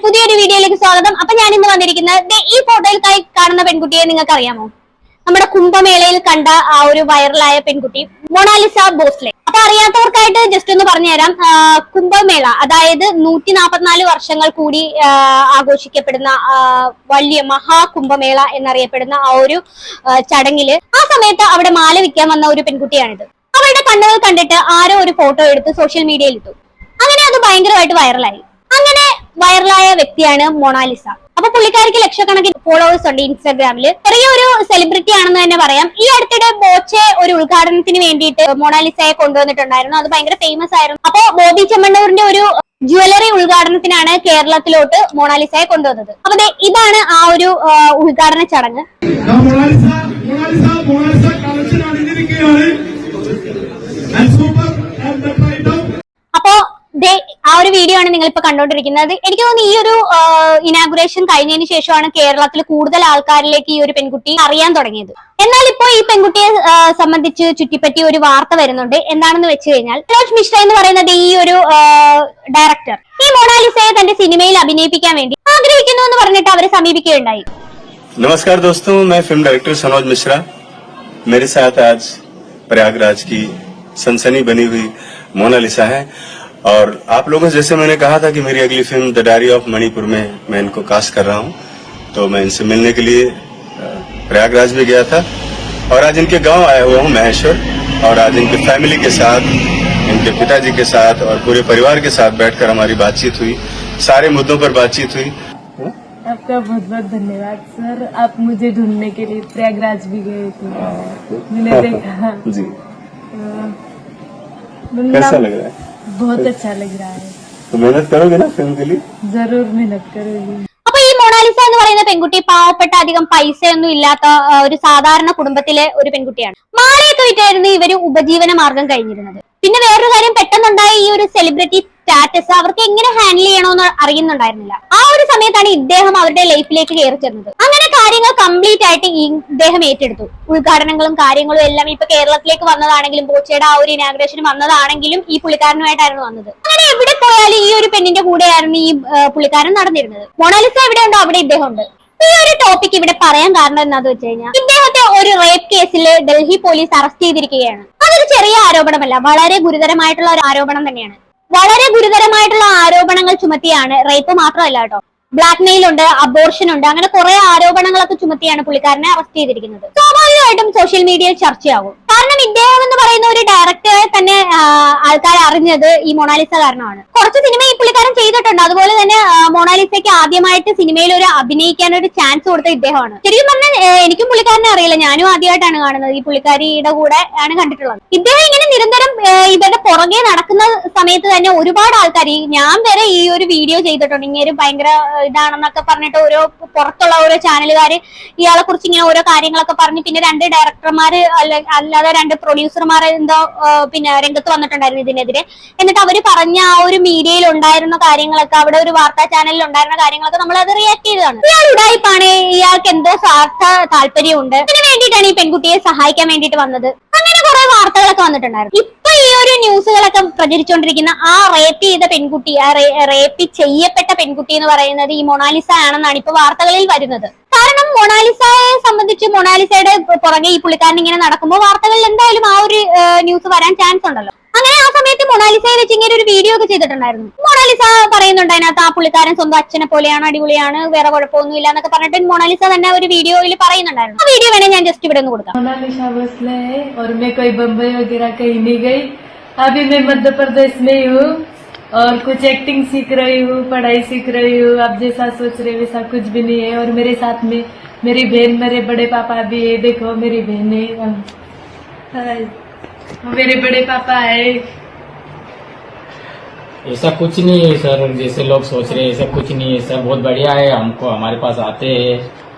പുതിയൊരു വീഡിയോയിലേക്ക് സ്വാഗതം. അപ്പൊ ഞാൻ ഇന്ന് വന്നിരിക്കുന്നത് ഈ ഫോട്ടോയിൽ കാണുന്ന പെൺകുട്ടിയെ നിങ്ങൾക്ക് അറിയാമോ? നമ്മുടെ കുംഭമേളയിൽ കണ്ട ആ ഒരു വൈറലായ പെൺകുട്ടി മൊണാലിസ ഭോസ്ലെ. അപ്പൊ അറിയാത്തവർക്കായിട്ട് ജസ്റ്റ് ഒന്ന് പറഞ്ഞുതരാം. കുംഭമേള, അതായത് 144 വർഷങ്ങൾ കൂടി ആഘോഷിക്കപ്പെടുന്ന വലിയ മഹാകുംഭമേള എന്നറിയപ്പെടുന്ന ആ ഒരു ചടങ്ങില് ആ സമയത്ത് അവിടെ മാല വിൽക്കാൻ വന്ന ഒരു പെൺകുട്ടിയാണിത്. അവരുടെ കണ്ണുകൾ കണ്ടിട്ട് ആരോ ഒരു ഫോട്ടോ എടുത്ത് സോഷ്യൽ മീഡിയയിൽ ഇട്ടു. അങ്ങനെ അത് ഭയങ്കരമായിട്ട് വൈറലായി. അങ്ങനെ വൈറലായ വ്യക്തിയാണ് മൊണാലിസ. അപ്പൊ പുള്ളിക്കാരിക്ക് ലക്ഷക്കണക്കിന് ഫോളോവേഴ്സ് ഉണ്ട് ഇൻസ്റ്റാഗ്രാമില്. ചെറിയൊരു സെലിബ്രിറ്റി ആണെന്ന് തന്നെ പറയാം. ഈ അടുത്തിടെ ബോച്ചെ ഒരു ഉദ്ഘാടനത്തിന് വേണ്ടിയിട്ട് മൊണാലിസയെ കൊണ്ടുവന്നിട്ടുണ്ടായിരുന്നു. അത് ഭയങ്കര ഫേമസ് ആയിരുന്നു. അപ്പൊ ബോബി ചെമ്മണ്ണൂരിന്റെ ഒരു ജ്വല്ലറി ഉദ്ഘാടനത്തിനാണ് കേരളത്തിലോട്ട് മൊണാലിസയെ കൊണ്ടുവന്നത്. അപ്പൊ ഇതാണ് ആ ഒരു ഉദ്ഘാടന ചടങ്ങ്. അപ്പോ ആ ഒരു വീഡിയോ ആണ് നിങ്ങൾ ഇപ്പൊ കണ്ടോണ്ടിരിക്കുന്നത്. എനിക്ക് തോന്നുന്നു ഈ ഒരു ഇനാഗുറേഷൻ കഴിഞ്ഞതിന് ശേഷമാണ് കേരളത്തിൽ കൂടുതൽ ആൾക്കാരിലേക്ക് ഈ ഒരു പെൺകുട്ടി അറിയാൻ തുടങ്ങിയത്. എന്നാൽ ഇപ്പോ ഈ പെൺകുട്ടിയെ സംബന്ധിച്ച് ചുറ്റിപ്പറ്റി ഒരു വാർത്ത വരുന്നുണ്ട്. എന്താണെന്ന് വെച്ച് കഴിഞ്ഞാൽ സനോജ് മിശ്ര എന്ന് പറയുന്നത് ഈ ഒരു ഡയറക്ടർ ഈ മൊണാലിസയെ തന്റെ സിനിമയിൽ അഭിനയിപ്പിക്കാൻ വേണ്ടി ആഗ്രഹിക്കുന്നു എന്ന് പറഞ്ഞിട്ട് അവരെ സമീപിക്കുകയുണ്ടായി. नमस्कार दोस्तों, मैं फिल्म डायरेक्टर सनोज मिश्रा। मेरे साथ आज प्रयागराज की सनसनी बनी हुई मोनालिसा है और आप लोगों से जैसे मैंने कहा था कि मेरी अगली film the diary of Manipur में मैं इनको कास्ट कर रहा हूं, तो मैं इनसे मिलने के लिए प्रयागराज भी गया था और आज इनके गांव आया हुआ हूं महेश्वर, और आज इनके फैमिली के साथ, इनके पिताजी के साथ और पूरे परिवार के साथ बैठकर हमारी बातचीत हुई, सारे मुद्दों पर बातचीत हुई। आपका बहुत बहुत धन्यवाद सर। आप मुझे ढूंढने के लिए प्रयागराज भी गए थे, मैंने देखा जी। कैसा लग रहा है? बहुत अच्छा लग रहा है। तो मेहनत करोगे ना फिल्म के लिए? जरूर मेहनत करोगी। അപ്പൊ ഈ മൊണാലിസ എന്ന് പറയുന്ന പെൺകുട്ടി പാവപ്പെട്ട അധികം പൈസയൊന്നും ഇല്ലാത്ത ഒരു സാധാരണ കുടുംബത്തിലെ ഒരു പെൺകുട്ടിയാണ്. മാലയൊക്കെ വിറ്റായിരുന്നു ഇവര് ഉപജീവന മാർഗം കഴിഞ്ഞിരുന്നത്. പിന്നെ വേറൊരു കാര്യം, പെട്ടെന്നുണ്ടായ ഈ ഒരു സെലിബ്രിറ്റി സ്റ്റാറ്റസ് അവർക്ക് എങ്ങനെ ഹാൻഡിൽ ചെയ്യണമെന്ന് അറിയുന്നുണ്ടായിരുന്നില്ല. ആ ഒരു സമയത്താണ് ഇദ്ദേഹം അവരുടെ ലൈഫിലേക്ക് കയറി ചെന്നത്. അങ്ങനെ കാര്യങ്ങൾ കംപ്ലീറ്റ് ആയിട്ട് ഇദ്ദേഹം ഏറ്റെടുത്തു. ഉദ്ഘാടനങ്ങളും കാര്യങ്ങളും എല്ലാം ഇപ്പൊ കേരളത്തിലേക്ക് വന്നതാണെങ്കിലും ബോച്ചയുടെ ആ ഒരു ഇനാഗ്രേഷൻ വന്നതാണെങ്കിലും ഈ പുള്ളിക്കാരനുമായിട്ടായിരുന്നു വന്നത്. അങ്ങനെ എവിടെ പോയാലും ഈ ഒരു പെണ്ണിന്റെ കൂടെയായിരുന്നു ഈ പുള്ളിക്കാരൻ നടന്നിരുന്നത്. മൊണാലിസ എവിടെയുണ്ടോ അവിടെ ഇദ്ദേഹം ഉണ്ട്. ഈ ഒരു ടോപ്പിക് ഇവിടെ പറയാൻ കാരണം എന്താണെന്ന് വെച്ച് കഴിഞ്ഞാൽ ഇദ്ദേഹത്തെ ഒരു റേപ്പ് കേസിൽ ഡൽഹി പോലീസ് അറസ്റ്റ് ചെയ്തിരിക്കുകയാണ്. അതൊരു ചെറിയ ആരോപണമല്ല, വളരെ ഗുരുതരമായിട്ടുള്ള ഒരു ആരോപണം തന്നെയാണ്. വളരെ ഗുരുതരമായിട്ടുള്ള ആരോപണങ്ങൾ ചുമത്തിയാണ്, റേപ്പ് മാത്രമല്ല കേട്ടോ, ബ്ലാക്ക് മെയിൽ ഉണ്ട്, അബോർഷൻ ഉണ്ട്, അങ്ങനെ കുറെ ആരോപണങ്ങളൊക്കെ ചുമത്തിയാണ് പുള്ളിക്കാരനെ അറസ്റ്റ് ചെയ്തിരിക്കുന്നത്. സ്വാഭാവികമായിട്ടും സോഷ്യൽ മീഡിയയിൽ ചർച്ചയാകും. കാരണം ഇദ്ദേഹം എന്ന് പറയുന്ന ഒരു ഡയറക്ടറെ തന്നെ ആൾക്കാർ അറിഞ്ഞത് ഈ മൊണാലിസ കാരണമാണ്. കുറച്ച് സിനിമ ഈ പുള്ളിക്കാരൻ ചെയ്തിട്ടുണ്ട്. അതുപോലെ തന്നെ മൊണാലിസയ്ക്ക് ആദ്യമായിട്ട് സിനിമയിൽ ഒരു അഭിനയിക്കാൻ ഒരു ചാൻസ് കൊടുത്ത ഇദ്ദേഹമാണ്. ശരിക്കും പറഞ്ഞാൽ എനിക്കും പുള്ളിക്കാരനെ അറിയില്ല, ഞാനും ആദ്യമായിട്ടാണ് കാണുന്നത്. ഈ പുള്ളിക്കാരിയുടെ കൂടെ ആണ് കണ്ടിട്ടുള്ളത്. ഇദ്ദേഹം ഇങ്ങനെ നിരന്തരം ഇവരുടെ പുറകെ നടക്കുന്ന സമയത്ത് തന്നെ ഒരുപാട് ആൾക്കാർ, ഞാൻ വരെ ഈ ഒരു വീഡിയോ ചെയ്തിട്ടുണ്ട്. ഇങ്ങനെ ഭയങ്കര ഇതാണെന്നൊക്കെ പറഞ്ഞിട്ട് ഓരോ പുറത്തുള്ള ഓരോ ചാനലുകാര് ഇയാളെ കുറിച്ച് ഇങ്ങനെ ഓരോ കാര്യങ്ങളൊക്കെ പറഞ്ഞ്, പിന്നെ 2 ഡയറക്ടർമാര് അല്ലാതെ 2 പ്രൊഡ്യൂസർമാർ എന്തോ പിന്നെ രംഗത്ത് വന്നിട്ടുണ്ടായിരുന്നു ഇതിനെതിരെ. എന്നിട്ട് അവര് പറഞ്ഞ ആ ഒരു മീഡിയയിൽ ഉണ്ടായിരുന്ന കാര്യങ്ങളൊക്കെ, അവിടെ ഒരു വാർത്താ ചാനലിൽ ഉണ്ടായിരുന്ന കാര്യങ്ങളൊക്കെ നമ്മൾ അത് റിയാക്ട് ചെയ്തതാണ്. ഇയാൾ ഉടായിപ്പാണ്, ഇയാൾക്ക് എന്തോ സ്വാർത്ഥ താല്പര്യമുണ്ട്, ഇതിനു വേണ്ടിയിട്ടാണ് ഈ പെൺകുട്ടിയെ സഹായിക്കാൻ വേണ്ടിയിട്ട് വന്നത്. അങ്ങനെ കുറെ വാർത്തകളൊക്കെ വന്നിട്ടുണ്ടായിരുന്നു. ഇപ്പൊ ഈ ഒരു ന്യൂസുകളൊക്കെ പ്രചരിച്ചുകൊണ്ടിരിക്കുന്ന ആ റേപ്പ് ചെയ്ത പെൺകുട്ടി, ആ റേപ്പ് ചെയ്യപ്പെട്ട പെൺകുട്ടി എന്ന് പറയുന്നത് ഈ മൊണാലിസ ആണെന്നാണ് ഇപ്പൊ വാർത്തകളിൽ വരുന്നത്. കാരണം മൊണാലിസയെ സംബന്ധിച്ച് മൊണാലിസയുടെ പുറകെ ഈ പുള്ളിക്കാരൻ ഇങ്ങനെ നടക്കുമ്പോൾ വാർത്തകളിൽ എന്തായാലും ആ ഒരു ന്യൂസ് വരാൻ ചാൻസ് ഉണ്ടല്ലോ. അങ്ങനെ ആ സമയത്ത് മൊണാലിസയെ വെച്ച് ഇങ്ങനെ ഒരു വീഡിയോ ഒക്കെ ചെയ്തിട്ടുണ്ടായിരുന്നു. മൊണാലിസ പറയുന്നുണ്ട് അതിനകത്ത് ആ പുള്ളിക്കാരൻ സ്വന്തം അച്ഛനെ പോലെയാണ്, അടിപൊളിയാണ്, വേറെ കുഴപ്പമൊന്നും ഇല്ല എന്നൊക്കെ പറഞ്ഞിട്ട് മൊണാലിസ തന്നെ ഒരു വീഡിയോയിൽ പറയുന്നുണ്ടായിരുന്നു. ആ വീഡിയോ വേണേ ഞാൻ ജസ്റ്റ് ഇവിടെ ഒന്ന് കൊടുക്കാം. मोनालिसा भोसले है और मैं कोई बम्बई वगैरह कहीं नहीं गई। अभी मैं मध्य प्रदेश में हूँ और कुछ एक्टिंग सीख रही हूँ, पढ़ाई सीख रही हूँ। आप जैसा सोच रहे वैसा कुछ भी नहीं है। और मेरे साथ में मेरी बहन, मेरे बड़े पापा भी है। देखो मेरी बहन है, मेरे बड़े पापा है। ऐसा कुछ नहीं है सर, जैसे लोग सोच रहे हैं ऐसा कुछ नहीं है सर। बहुत बढ़िया है, हमको हमारे पास आते हैं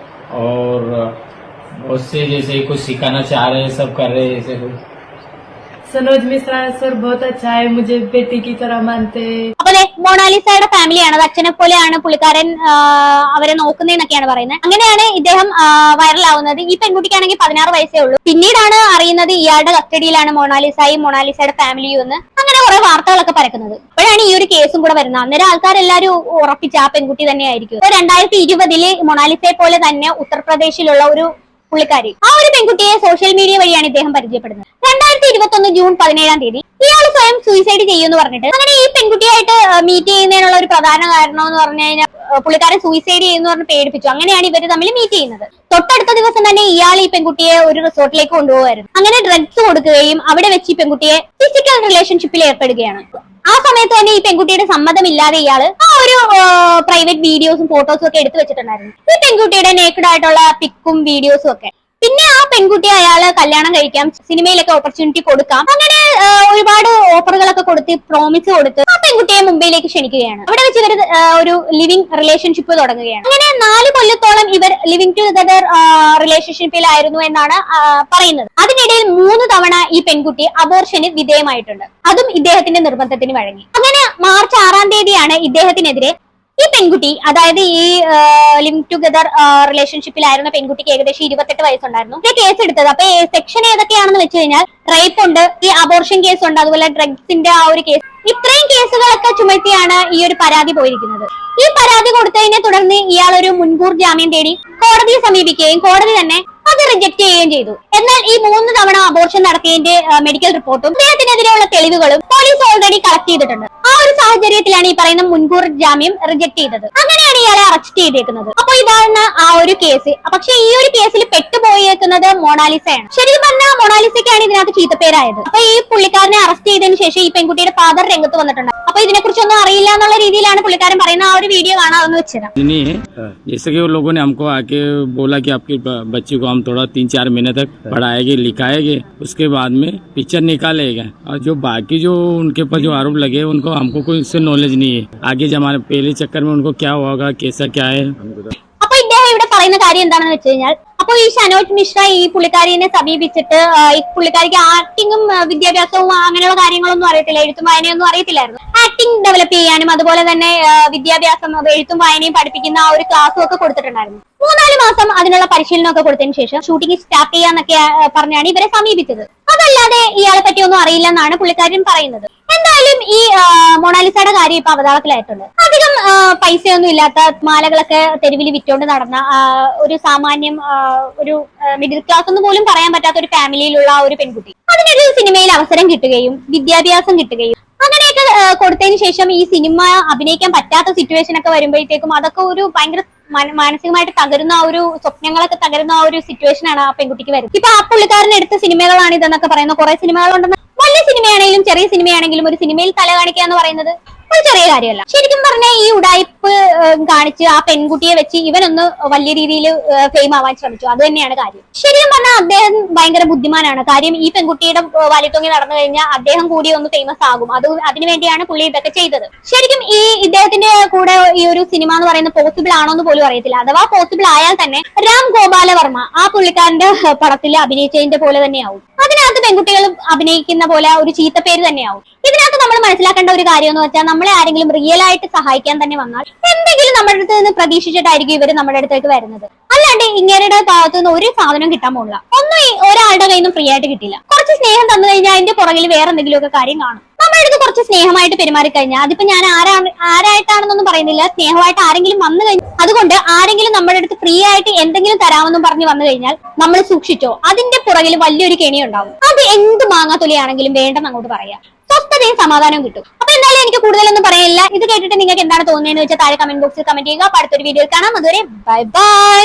और उससे जैसे कुछ सिखाना चाह रहे हैं, सब कर रहे हैं ऐसे कुछ। सनोज मिश्रा सर बहुत अच्छा है, मुझे बेटी की तरह मानते हैं। അപ്പൊ മൊണാലിസയുടെ ഫാമിലിയാണ്, അത് അച്ഛനെ പോലെയാണ് പുള്ളിക്കാരൻ അവരെ നോക്കുന്നതെന്നൊക്കെയാണ് പറയുന്നത്. അങ്ങനെയാണ് ഇദ്ദേഹം വൈറലാവുന്നത്. ഈ പെൺകുട്ടിക്കാണെങ്കിൽ 16 വയസ്സേ ഉള്ളൂ. പിന്നീടാണ് അറിയുന്നത് ഇയാളുടെ കസ്റ്റഡിയിലാണ് മൊണാലിസയും മൊണാലിസയുടെ ഫാമിലിയും എന്ന്. അങ്ങനെ കുറെ വാർത്തകളൊക്കെ പരക്കുന്നത്. അപ്പോഴാണ് ഈ ഒരു കേസും കൂടെ വരുന്നത്. അന്നേരം ആൾക്കാരെല്ലാരും ഉറപ്പിച്ച ആ പെൺകുട്ടി തന്നെ ആയിരിക്കും. 2020 മൊണാലിസയെ പോലെ തന്നെ ഉത്തർപ്രദേശിലുള്ള ഒരു പുള്ളിക്കാരി, ആ ഒരു പെൺകുട്ടിയെ സോഷ്യൽ മീഡിയ വഴിയാണ് ഇദ്ദേഹം പരിചയപ്പെടുന്നത്. 2021 ജൂൺ 17 ഇയാൾ സ്വയം സൂയിസൈഡ് ചെയ്യുമെന്ന് പറഞ്ഞിട്ട്, അങ്ങനെ ഈ പെൺകുട്ടിയായിട്ട് മീറ്റ് ചെയ്യുന്നതിനുള്ള ഒരു പ്രധാന കാരണം എന്ന് പറഞ്ഞു കഴിഞ്ഞാൽ പുള്ളിക്കാരൻ സൂയിസൈഡ് ചെയ്യുന്ന പറഞ്ഞ് പേടിപ്പിച്ചു. അങ്ങനെയാണ് ഇവര് തമ്മിൽ മീറ്റ് ചെയ്യുന്നത്. തൊട്ടടുത്ത ദിവസം തന്നെ ഇയാൾ ഈ പെൺകുട്ടിയെ ഒരു റിസോർട്ടിലേക്ക് കൊണ്ടുപോകുമായിരുന്നു. അങ്ങനെ ഡ്രഗ്സ് കൊടുക്കുകയും അവിടെ വെച്ച് ഈ പെൺകുട്ടിയെ ഫിസിക്കൽ റിലേഷൻഷിപ്പിൽ ഏർപ്പെടുകയാണ്. ആ സമയത്ത് തന്നെ ഈ പെൺകുട്ടിയുടെ സമ്മതമില്ലാതെ ഇയാള് ആ ഒരു പ്രൈവറ്റ് വീഡിയോസും ഫോട്ടോസും ഒക്കെ എടുത്തു വെച്ചിട്ടുണ്ടായിരുന്നു. ഈ പെൺകുട്ടിയുടെ നേക്കഡ് ആയിട്ടുള്ള പിക്കും വീഡിയോസും ഒക്കെ. പിന്നെ ആ പെൺകുട്ടിയെ അയാള് കല്യാണം കഴിക്കാം, സിനിമയിലൊക്കെ ഓപ്പർച്യൂണിറ്റി കൊടുക്കാം, അങ്ങനെ ഒരുപാട് ഓഫറുകളൊക്കെ കൊടുത്ത് പ്രോമിസ് കൊടുത്ത് ആ പെൺകുട്ടിയെ മുംബൈയിലേക്ക് ക്ഷണിക്കുകയാണ്. അവിടെ വെച്ച് ഇവർ ഒരു ലിവിംഗ് റിലേഷൻഷിപ്പ് തുടങ്ങുകയാണ്. അങ്ങനെ 4 കൊല്ലത്തോളം ഇവർ ലിവിംഗ് ടുഗദർ റിലേഷൻഷിപ്പിലായിരുന്നു എന്നാണ് പറയുന്നത്. അതിനിടയിൽ 3 തവണ ഈ പെൺകുട്ടി അബോർഷന് വിധേയമായിട്ടുണ്ട്. അതും ഇദ്ദേഹത്തിന്റെ നിർബന്ധത്തിന് വഴങ്ങി. അങ്ങനെ മാർച്ച് 6 ഇദ്ദേഹത്തിനെതിരെ ഈ പെൺകുട്ടി, അതായത് ഈ ലിവിംഗ് ടുഗദർ റിലേഷൻഷിപ്പിലായിരുന്ന പെൺകുട്ടിക്ക് ഏകദേശം 28 വയസ്സുണ്ടായിരുന്നു, കേസ് എടുത്തത്. അപ്പൊ സെക്ഷൻ ഏതൊക്കെയാണെന്ന് വെച്ച് കഴിഞ്ഞാൽ റേപ്പ് ഉണ്ട്, ഈ അബോർഷൻ കേസ് ഉണ്ട്, അതുപോലെ ഡ്രഗ്സിന്റെ ആ ഒരു കേസ്. ഇത്രയും കേസുകളൊക്കെ ചുമത്തിയാണ് ഈ ഒരു പരാതി പോയിരിക്കുന്നത്. ഈ പരാതി കൊടുത്തതിനെ തുടർന്ന് ഇയാൾ ഒരു മുൻകൂർ ജാമ്യം തേടി കോടതിയെ സമീപിക്കുകയും കോടതി തന്നെ അത് റിജക്ട് ചെയ്യുകയും ചെയ്തു. എന്നാൽ ഈ 3 തവണ അബോർഷൻ നടത്തിയതിന്റെ മെഡിക്കൽ റിപ്പോർട്ടും അദ്ദേഹത്തിനെതിരെയുള്ള തെളിവുകളും പോലീസ് ഓൾറെഡി കളക്ട് ചെയ്തിട്ടുണ്ട്. ആ ഒരു സാഹചര്യത്തിലാണ് ഈ പറയുന്ന മുൻകൂർ ജാമ്യം റിജക്ട് ചെയ്തത്. അങ്ങനെയാണ് ഇയാളെ അറസ്റ്റ് ചെയ്തേക്കുന്നത്. അപ്പൊ ഇതാണ് ആ ഒരു കേസ്. പക്ഷെ ഈ ഒരു കേസിൽ പെട്ടുപോയേക്കുന്നത് മൊണാലിസയാണ്. ശരിക്കും പറഞ്ഞാൽ മൊണാലിസയ്ക്കാണ് ഇതിനകത്ത് ചീത്തപ്പേരായത്. അപ്പൊ ഈ പുള്ളിക്കാരനെ അറസ്റ്റ് ചെയ്തതിനു ശേഷം ഈ പെൺകുട്ടിയുടെ ഫാദർ രംഗത്ത് വന്നിട്ടുണ്ട്. അപ്പൊ ഇതിനെ കുറിച്ചൊന്നും അറിയില്ല എന്നുള്ള രീതിയിലാണ് പുള്ളിക്കാരൻ പറയുന്ന. ആ ഒരു വീഡിയോ കാണാമെന്ന് വെച്ചത്. जैसे कि वो लोगों ने हमको आके बोला कि आपकी बच्ची को हम थोड़ा 3-4 महीने तक पढ़ाएंगे लिखाएंगे, उसके बाद में पिक्चर निकालेगा। और जो बाकी जो उनके ऊपर जो आरोप लगे उनको हमको कोई इससे नॉलेज नहीं है। आगे जमाने पहले चक्कर में उनको क्या होगा, कैसा क्या है। അപ്പൊ ഇദ്ദേഹം ഇവിടെ പറയുന്ന കാര്യം എന്താണെന്ന് വെച്ച് കഴിഞ്ഞാൽ, അപ്പൊ ഈ ഷനോജ് മിശ്ര ഈ പുള്ളിക്കാരിനെ സമീപിച്ചിട്ട് ഈ പുള്ളിക്കാരിക്ക് ആക്ടിങ്ങും വിദ്യാഭ്യാസവും അങ്ങനെയുള്ള കാര്യങ്ങളൊന്നും അറിയത്തില്ല, എഴുത്തും വായനയൊന്നും അറിയത്തില്ലായിരുന്നു. ആക്ടിങ് ഡെവലപ്പ് ചെയ്യാനും അതുപോലെ തന്നെ വിദ്യാഭ്യാസം, എഴുത്തും വായനയും പഠിപ്പിക്കുന്ന ആ ഒരു ക്ലാസ്സും ഒക്കെ കൊടുത്തിട്ടുണ്ടായിരുന്നു. 3-4 മാസം അതിനുള്ള പരിശീലനമൊക്കെ കൊടുത്തതിന് ശേഷം ഷൂട്ടിംഗ് സ്റ്റാർട്ട് ചെയ്യാന്നൊക്കെ പറഞ്ഞാണ് ഇവരെ സമീപിച്ചത്. അതല്ലാതെ ഇയാളെ പറ്റിയൊന്നും അറിയില്ലെന്നാണ് പുള്ളിക്കാരൻ പറയുന്നത്. എന്തായാലും ഈ മൊണാലിസയുടെ കാര്യം ഇപ്പൊ അവതാളത്തിലായിട്ടുണ്ട്. അധികം പൈസയൊന്നും ഇല്ലാത്ത, മാലകളൊക്കെ തെരുവിൽ വിറ്റോണ്ട് നടന്ന ഒരു സാമാന്യം ഒരു മിഡിൽ ക്ലാസ് എന്ന് പോലും പറയാൻ പറ്റാത്ത ഒരു ഫാമിലിയിലുള്ള ഒരു പെൺകുട്ടി, അതിനൊരു സിനിമയിൽ അവസരം കിട്ടുകയും വിദ്യാഭ്യാസം കിട്ടുകയും അങ്ങനെയൊക്കെ കൊടുത്തതിന് ശേഷം ഈ സിനിമ അഭിനയിക്കാൻ പറ്റാത്ത സിറ്റുവേഷൻ ഒക്കെ വരുമ്പോഴത്തേക്കും അതൊക്കെ ഒരു ഭയങ്കര മാനസികമായിട്ട് തകരുന്ന ആ ഒരു സ്വപ്നങ്ങളൊക്കെ തകരുന്ന ആ ഒരു സിറ്റുവേഷൻ ആണ് ആ പെൺകുട്ടിക്ക് വരുന്നത്. ഇപ്പൊ ആ പുള്ളിക്കാരൻ എടുത്ത സിനിമകളാണ് ഇതെന്നൊക്കെ പറയുന്ന കുറെ സിനിമകളുണ്ടെന്ന്. വലിയ സിനിമയാണെങ്കിലും ചെറിയ സിനിമയാണെങ്കിലും ഒരു സിനിമയിൽ തല കാണിക്കുക എന്ന് പറയുന്നത് ഒരു ചെറിയ കാര്യമല്ല. ശരിക്കും പറഞ്ഞാൽ ഈ ഉടായ്പ് കാണിച്ച് ആ പെൺകുട്ടിയെ വെച്ച് ഇവനൊന്ന് വലിയ രീതിയിൽ ഫെയിം ആവാൻ ശ്രമിച്ചു. അത് തന്നെയാണ് കാര്യം. ശരിക്കും പറഞ്ഞാൽ അദ്ദേഹം ഭയങ്കര ബുദ്ധിമാനാണ്. കാര്യം ഈ പെൺകുട്ടിയുടെ വലിത്തൊങ്ങി നടന്നു കഴിഞ്ഞാൽ അദ്ദേഹം കൂടി ഒന്ന് ഫേമസ് ആകും. അതിനുവേണ്ടിയാണ് പുള്ളി ഇതൊക്കെ ചെയ്തത്. ശരിക്കും ഈ ഇദ്ദേഹത്തിന്റെ കൂടെ ഈ ഒരു സിനിമ എന്ന് പറയുന്നത് പോസിബിൾ ആണോ എന്ന് പോലും അറിയത്തില്ല. അഥവാ പോസിബിൾ ആയാൽ തന്നെ രാം ഗോപാലവർമ്മ ആ പുള്ളിക്കാരന്റെ പടത്തിൽ അഭിനയിച്ചതിന്റെ പോലെ തന്നെയാവും. അതിനകത്ത് പെൺകുട്ടികൾ അഭിനയിക്കുന്ന പോലെ ഒരു ചീത്തപ്പേര് തന്നെയാവും. ഇതിനകത്ത് നമ്മൾ മനസ്സിലാക്കേണ്ട ഒരു കാര്യം എന്ന് വെച്ചാൽ, നമ്മളെ ആരെങ്കിലും റിയൽ ആയിട്ട് സഹായിക്കാൻ തന്നെ വന്നാൽ എന്തെങ്കിലും നമ്മുടെ അടുത്ത് നിന്ന് പ്രതീക്ഷിച്ചിട്ടായിരിക്കും ഇവര് നമ്മുടെ അടുത്തേക്ക് വരുന്നത്. അല്ലാണ്ട് ഇങ്ങരുടെ ഭാഗത്തു നിന്ന് ഒരു സാധനം കിട്ടാൻ പോകില്ല. ഒന്നും ഒരാളുടെ കയ്യിൽ നിന്നും ഫ്രീ ആയിട്ട് കിട്ടില്ല. കുറച്ച് സ്നേഹം തന്നു കഴിഞ്ഞാൽ അതിന്റെ പുറകിൽ വേറെ എന്തെങ്കിലുമൊക്കെ കാര്യം കാണും. നമ്മുടെ അടുത്ത് കുറച്ച് സ്നേഹമായിട്ട് പെരുമാറി കഴിഞ്ഞാൽ, അതിപ്പോ ഞാൻ ആരായിട്ടാണെന്നൊന്നും പറയുന്നില്ല, സ്നേഹമായിട്ട് ആരെങ്കിലും വന്നു കഴിഞ്ഞാൽ, അതുകൊണ്ട് ആരെങ്കിലും നമ്മുടെ അടുത്ത് ഫ്രീ ആയിട്ട് എന്തെങ്കിലും തരാമെന്നും പറഞ്ഞ് വന്നു കഴിഞ്ഞാൽ നമ്മൾ സൂക്ഷിച്ചോ, അതിന്റെ പുറകിൽ വലിയൊരു കെണി ഉണ്ടാവും. അത് എന്ത് മാങ്ങാത്തൊലിയാണെങ്കിലും വേണ്ടെന്ന് അങ്ങോട്ട് പറയാം. സ്വസ്ഥതയും സമാധാനവും കിട്ടും. അപ്പൊ എന്തായാലും എനിക്ക് കൂടുതലൊന്നും പറയാനില്ല. ഇത് കേട്ടിട്ട് നിങ്ങൾക്ക് എന്താണ് തോന്നുന്നതെന്ന് വെച്ചാൽ താഴെ കമന്റ് ബോക്സിൽ കമന്റ് ചെയ്യുക. അടുത്തൊരു വീഡിയോയിൽ കാണാം. അതുവരെ ബൈ ബൈ.